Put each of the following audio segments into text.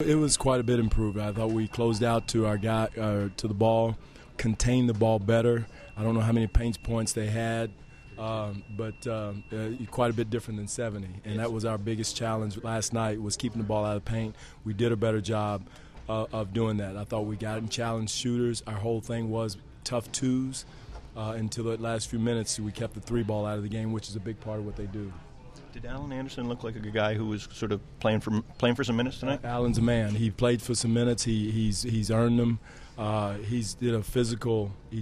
It was quite a bit improved. I thought we closed out to our guy to the ball, contained the ball better. I don't know how many paint points they had, but quite a bit different than 70. And that was our biggest challenge last night, was keeping the ball out of the paint. We did a better job of doing that. I thought we got and challenged shooters. Our whole thing was tough twos until the last few minutes. We kept the three ball out of the game, which is a big part of what they do. Did Alan Anderson look like a guy who was sort of playing for some minutes tonight? Alan's a man. He played for some minutes. He's earned them. He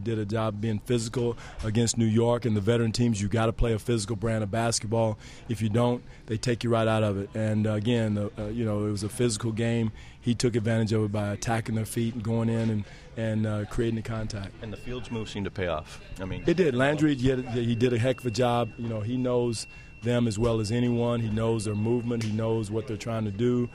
did a job being physical against New York and the veteran teams. You got to play a physical brand of basketball. If you don't, they take you right out of it. And again, it was a physical game. He took advantage of it by attacking their feet and going in and creating the contact. And the Fields move seemed to pay off. I mean, it did. Landry, he did a heck of a job. He knows them as well as anyone. He knows their movement. He knows what they're trying to do.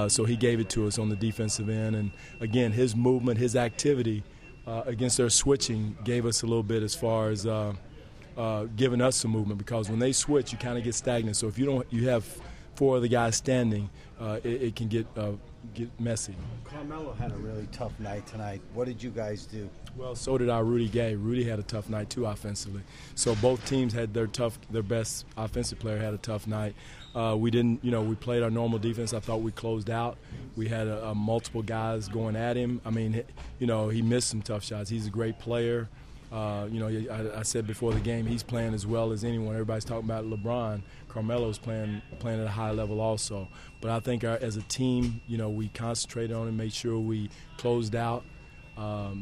So he gave it to us on the defensive end. And, again, his movement, his activity against their switching gave us a little bit as far as giving us some movement, because when they switch, you kind of get stagnant. So if you have four other guys standing, it can get messy. Carmelo had a really tough night tonight. What did you guys do? Well, so did our Rudy Gay. Rudy had a tough night too offensively. So both teams had their best offensive player had a tough night. We played our normal defense. I thought we closed out. We had multiple guys going at him. I mean, he missed some tough shots. He's a great player. I said before the game, he's playing as well as anyone. Everybody's talking about LeBron. Carmelo's playing at a high level also. But I think as a team, we concentrated on it, made sure we closed out.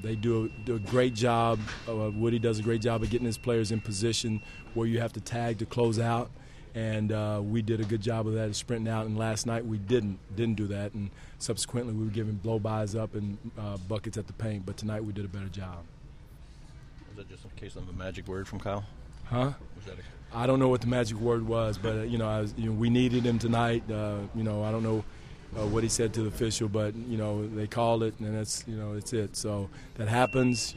They do a great job. Woody does a great job of getting his players in position where you have to tag to close out. And we did a good job of that, sprinting out. And last night we didn't do that. And subsequently we were giving blow-bys up and buckets at the paint. But tonight we did a better job. Was that just a case of a magic word from Kyle? Huh? I don't know what the magic word was, but we needed him tonight. I don't know what he said to the official, but they called it, and that's it's it. So that happens.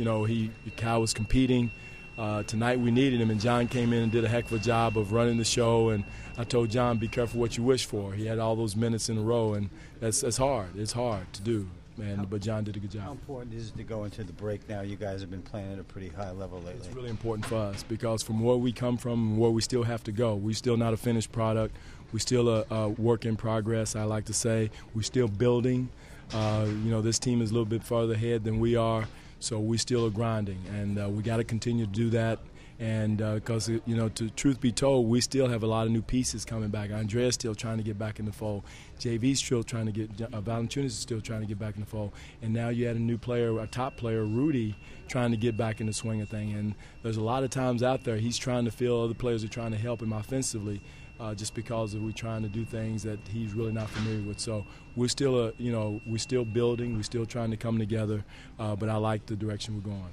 Kyle was competing. Tonight we needed him, and John came in and did a heck of a job of running the show. And I told John, be careful what you wish for. He had all those minutes in a row, and that's hard. It's hard to do. But John did a good job. How important is it to go into the break now? You guys have been playing at a pretty high level lately. It's really important for us, because from where we come from and where we still have to go, we're still not a finished product. We're still a work in progress, I like to say. We're still building. This team is a little bit farther ahead than we are, so we still are grinding. And we got to continue to do that. And because, to truth be told, we still have a lot of new pieces coming back. Andrea's still trying to get back in the fold. JV's still trying to get Valanciunas is still trying to get back in the fold. And now you had a new player, a top player, Rudy, trying to get back in the swing of thing. And there's a lot of times out there he's trying to feel other players are trying to help him offensively, just because we're trying to do things that he's really not familiar with. So we're still, we're still building. We're still trying to come together. But I like the direction we're going.